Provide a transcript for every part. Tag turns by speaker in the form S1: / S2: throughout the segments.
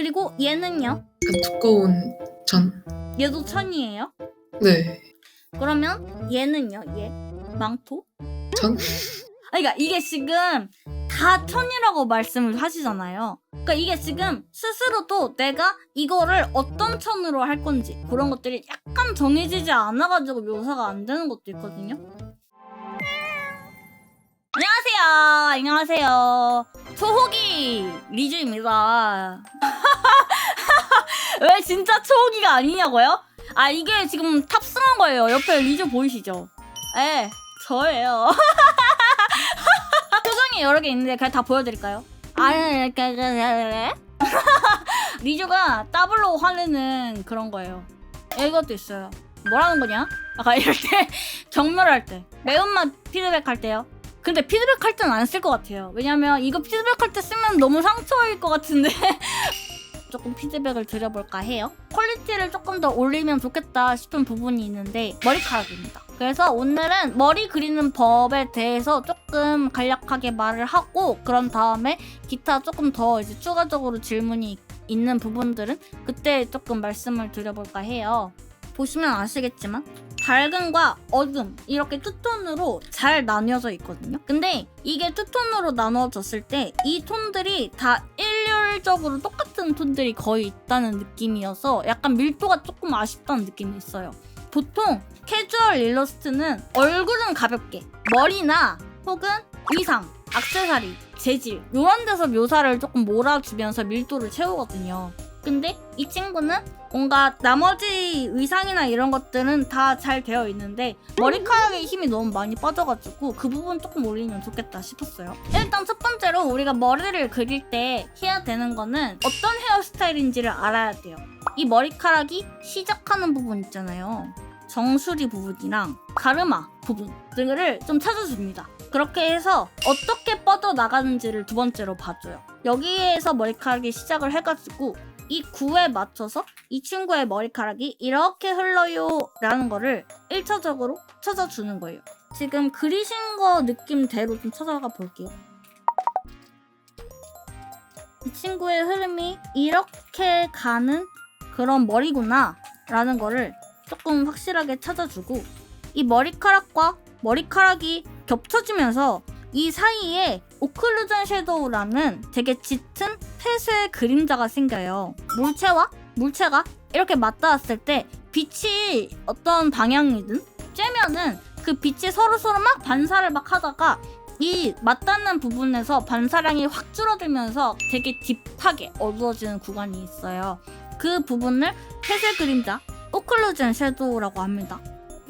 S1: 그리고 얘는요?
S2: 그 두꺼운 전.
S1: 얘도 천이에요?
S2: 네.
S1: 그러면 얘는요? 얘? 망토?
S2: 전?
S1: 그러니까 이게 지금 다 천이라고 말씀을 하시잖아요. 그러니까 이게 지금 스스로도 내가 이거를 어떤 천으로 할 건지 그런 것들이 약간 정해지지 않아가지고 묘사가 안 되는 것도 있거든요. 안녕하세요. 초호기 리즈입니다. 왜 진짜 초호기가 아니냐고요? 아, 이게 지금 탑승한 거예요. 옆에 리즈 보이시죠? 네, 저예요. 표정이 여러 개 있는데 그냥 다 보여드릴까요? 리즈가 더블로 화내는 그런 거예요. 이것도 있어요. 뭐라는 거냐? 약간 이럴 때 경멸할 때 매운맛 피드백 할 때요. 근데 피드백 할 때는 안 쓸 것 같아요. 왜냐면 이거 피드백 할 때 쓰면 너무 상처일 것 같은데 조금 피드백을 드려볼까 해요. 퀄리티를 조금 더 올리면 좋겠다 싶은 부분이 있는데 머리카락입니다. 그래서 오늘은 머리 그리는 법에 대해서 조금 간략하게 말을 하고 그런 다음에 기타 조금 더 이제 추가적으로 질문이 있는 부분들은 그때 조금 말씀을 드려볼까 해요. 보시면 아시겠지만 밝음과 어둠 이렇게 투톤으로 잘 나뉘어져 있거든요. 근데 이게 투톤으로 나눠졌을 때 이 톤들이 다 일률적으로 똑같은 톤들이 거의 있다는 느낌이어서 약간 밀도가 조금 아쉽다는 느낌이 있어요. 보통 캐주얼 일러스트는 얼굴은 가볍게 머리나 혹은 의상, 액세서리, 재질 이런 데서 묘사를 조금 몰아주면서 밀도를 채우거든요. 근데 이 친구는 뭔가 나머지 의상이나 이런 것들은 다 잘 되어 있는데 머리카락에 힘이 너무 많이 빠져가지고 그 부분 조금 올리면 좋겠다 싶었어요. 일단 첫 번째로 우리가 머리를 그릴 때 해야 되는 거는 어떤 헤어스타일인지를 알아야 돼요. 이 머리카락이 시작하는 부분 있잖아요. 정수리 부분이랑 가르마 부분 등을 좀 찾아줍니다. 그렇게 해서 어떻게 뻗어나가는지를 두 번째로 봐줘요. 여기에서 머리카락이 시작을 해가지고 이 구에 맞춰서 이 친구의 머리카락이 이렇게 흘러요 라는 거를 1차적으로 찾아주는 거예요. 지금 그리신 거 느낌대로 좀 찾아가 볼게요. 이 친구의 흐름이 이렇게 가는 그런 머리구나 라는 거를 조금 확실하게 찾아주고 이 머리카락과 머리카락이 겹쳐지면서 이 사이에 오클루전 섀도우라는 되게 짙은 폐쇄 그림자가 생겨요. 물체가 이렇게 맞닿았을 때 빛이 어떤 방향이든 쬐면은 그 빛이 서로서로 막 반사를 막 하다가 이 맞닿는 부분에서 반사량이 확 줄어들면서 되게 딥하게 어두워지는 구간이 있어요. 그 부분을 폐쇄 그림자, 오클루전 섀도우라고 합니다.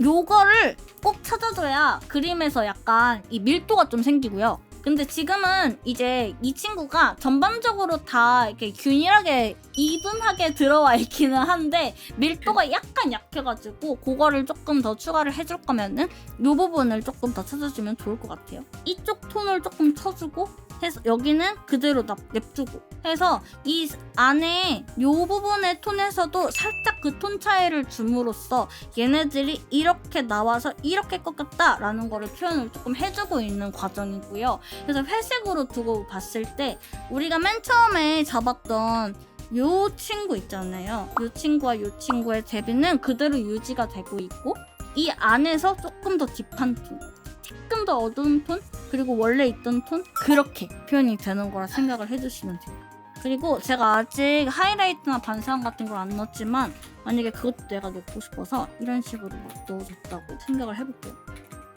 S1: 요거를 꼭 찾아줘야 그림에서 약간 이 밀도가 좀 생기고요. 근데 지금은 이제 이 친구가 전반적으로 다 이렇게 균일하게 이분하게 들어와 있기는 한데 밀도가 약간 약해가지고 그거를 조금 더 추가를 해줄 거면은 요 부분을 조금 더 찾아주면 좋을 것 같아요. 이쪽 톤을 조금 쳐주고 해서 여기는 그대로 냅두고 해서 이 안에 요 부분의 톤에서도 살짝 그 톤 차이를 줌으로써 얘네들이 이렇게 나와서 이렇게 꺾였다라는 거를 표현을 조금 해주고 있는 과정이고요. 그래서 회색으로 두고 봤을 때 우리가 맨 처음에 잡았던 요 친구 있잖아요. 요 친구와 요 친구의 대비는 그대로 유지가 되고 있고 이 안에서 조금 더 딥한 톤, 조금 더 어두운 톤, 그리고 원래 있던 톤 그렇게 표현이 되는 거라 생각을 해주시면 돼요. 그리고 제가 아직 하이라이트나 반사광 같은 걸 안 넣었지만 만약에 그것도 내가 넣고 싶어서 이런 식으로 막 넣어줬다고 생각을 해볼게요.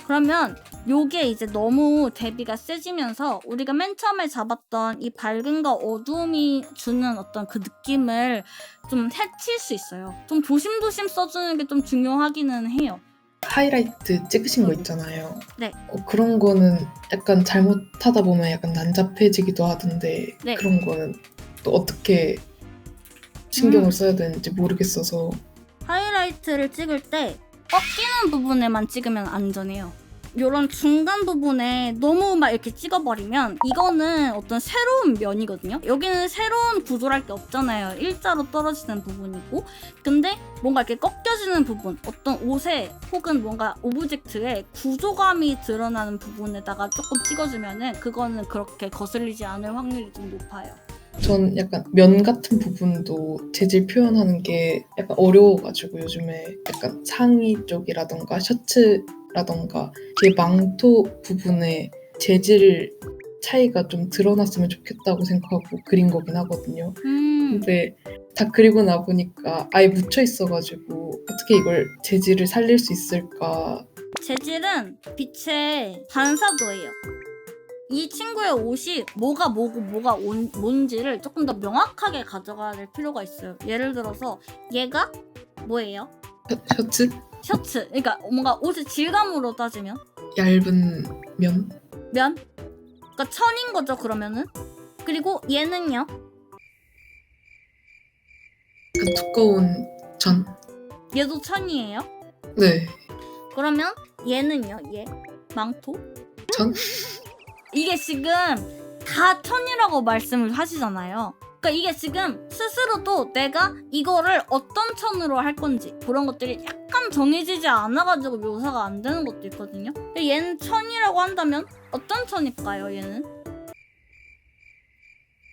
S1: 그러면 요게 이제 너무 대비가 세지면서 우리가 맨 처음에 잡았던 이 밝음과 어두움이 주는 어떤 그 느낌을 좀 해칠 수 있어요. 좀 조심조심 써주는 게 좀 중요하기는 해요.
S2: 하이라이트 찍으신 거 있잖아요.
S1: 네.
S2: 그런 거는 약간 잘못하다 보면 약간 난잡해지기도 하던데
S1: 네.
S2: 그런 거는 또 어떻게 신경을 써야 되는지 모르겠어서.
S1: 하이라이트를 찍을 때 꺾이는 부분에만 찍으면 안전해요. 요런 중간 부분에 너무 막 이렇게 찍어버리면 이거는 어떤 새로운 면이거든요. 여기는 새로운 구조랄 게 없잖아요. 일자로 떨어지는 부분이고 근데 뭔가 이렇게 꺾여지는 부분 어떤 옷에 혹은 뭔가 오브젝트에 구조감이 드러나는 부분에다가 조금 찍어주면은 그거는 그렇게 거슬리지 않을 확률이 좀 높아요.
S2: 전 약간 면 같은 부분도 재질 표현하는 게 약간 어려워가지고 요즘에 약간 상의 쪽이라던가 셔츠라던가 뒤에 망토 부분에 재질 차이가 좀 드러났으면 좋겠다고 생각하고 그린 거긴 하거든요. 근데 다 그리고 나 보니까 아예 묻혀 있어가지고 어떻게 이걸 재질을 살릴 수 있을까.
S1: 재질은 빛의 반사도예요. 이 친구의 옷이 뭐가 뭐고 뭐가 뭔지를 조금 더 명확하게 가져가야 될 필요가 있어요. 예를 들어서 얘가 뭐예요?
S2: 셔츠?
S1: 셔츠. 그러니까 뭔가 옷의 질감으로 따지면
S2: 얇은 면?
S1: 면? 그러니까 천인 거죠, 그러면은. 그리고 얘는요?
S2: 약간 두꺼운 전?
S1: 얘도 천이에요.
S2: 네.
S1: 그러면 얘는요? 얘 망토?
S2: 전?
S1: 이게 지금 다 천이라고 말씀을 하시잖아요. 그러니까 이게 지금 스스로도 내가 이거를 어떤 천으로 할 건지 그런 것들이 약간 정해지지 않아가지고 묘사가 안 되는 것도 있거든요. 근데 얘는 천이라고 한다면 어떤 천일까요? 얘는?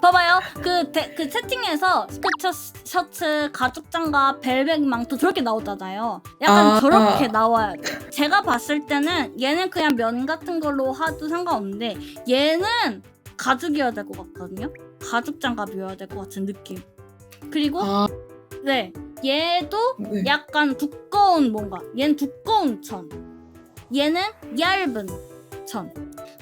S1: 봐봐요. 그 채팅에서 스커트 셔츠, 가죽 장갑, 벨벳 망토 저렇게 나오잖아요. 약간 저렇게 나와야 돼. 제가 봤을 때는 얘는 그냥 면 같은 걸로 하도 상관없는데 얘는 가죽이어야 될 것 같거든요. 가죽 장갑이어야 될 것 같은 느낌. 그리고 네, 얘도
S2: 네.
S1: 약간 두꺼운 뭔가. 얘는 두꺼운 천. 얘는 얇은 천.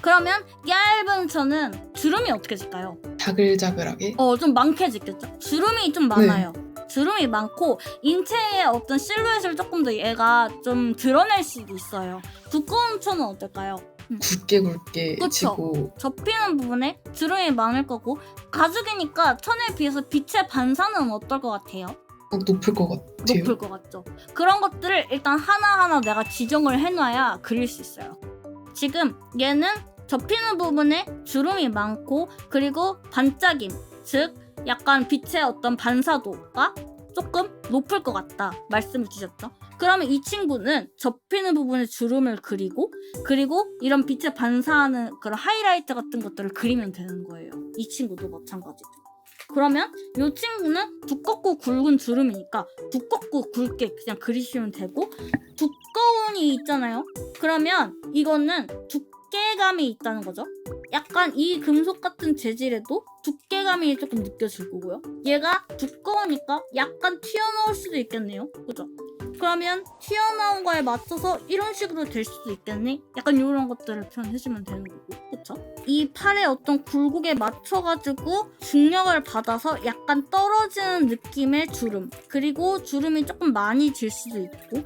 S1: 그러면 얇은 천은 주름이 어떻게 질까요?
S2: 자글자글하게?
S1: 좀 많게지겠죠? 주름이 좀 많아요. 주름이 많고 인체의 어떤 실루엣을 조금 더 얘가 좀 드러낼 수도 있어요. 두꺼운 천은 어떨까요?
S2: 굵게
S1: 그쵸?
S2: 지고
S1: 접히는 부분에 주름이 많을 거고 가죽이니까 천에 비해서 빛의 반사는 어떨 것 같아요?
S2: 높을 것 같아요.
S1: 높을 것 같죠? 그런 것들을 일단 하나하나 내가 지정을 해놔야 그릴 수 있어요. 지금 얘는 접히는 부분에 주름이 많고 그리고 반짝임, 즉 약간 빛의 어떤 반사도가 조금 높을 것 같다 말씀을 주셨죠. 그러면 이 친구는 접히는 부분에 주름을 그리고 이런 빛에 반사하는 그런 하이라이트 같은 것들을 그리면 되는 거예요. 이 친구도 마찬가지죠. 그러면 이 친구는 두껍고 굵은 주름이니까 두껍고 굵게 그냥 그리시면 되고 두꺼운이 있잖아요. 그러면 이거는 두께감이 있다는 거죠. 약간 이 금속 같은 재질에도 두께감이 조금 느껴질 거고요. 얘가 두꺼우니까 약간 튀어나올 수도 있겠네요. 그죠? 그러면 튀어나온 거에 맞춰서 이런 식으로 될 수도 있겠네? 약간 이런 것들을 표현해주면 되는 거고, 그쵸? 이 팔의 어떤 굴곡에 맞춰가지고 중력을 받아서 약간 떨어지는 느낌의 주름, 그리고 주름이 조금 많이 질 수도 있고,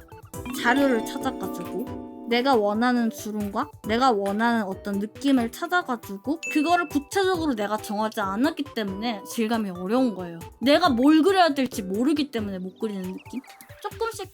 S1: 자료를 찾아가지고 내가 원하는 주름과 내가 원하는 어떤 느낌을 찾아가지고 그거를 구체적으로 내가 정하지 않았기 때문에 질감이 어려운 거예요. 내가 뭘 그려야 될지 모르기 때문에 못 그리는 느낌? 조금씩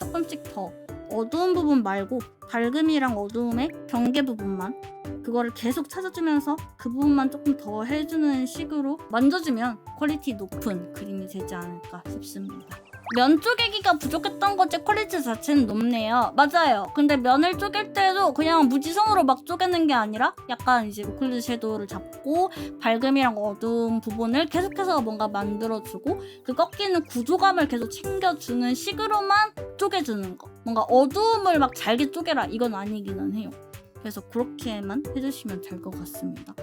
S1: 더 어두운 부분 말고 밝음이랑 어두움의 경계 부분만 그거를 계속 찾아주면서 그 부분만 조금 더 해주는 식으로 만져주면 퀄리티 높은 그림이 되지 않을까 싶습니다. 면 쪼개기가 부족했던 거지 퀄리티 자체는 높네요. 맞아요. 근데 면을 쪼갤 때도 그냥 무지성으로 막 쪼개는 게 아니라 약간 이제 오클루드 섀도우를 잡고 밝음이랑 어두운 부분을 계속해서 뭔가 만들어주고 그 꺾이는 구조감을 계속 챙겨주는 식으로만 쪼개주는 거. 뭔가 어두움을 막 잘게 쪼개라 이건 아니기는 해요. 그래서 그렇게만 해주시면 될 것 같습니다.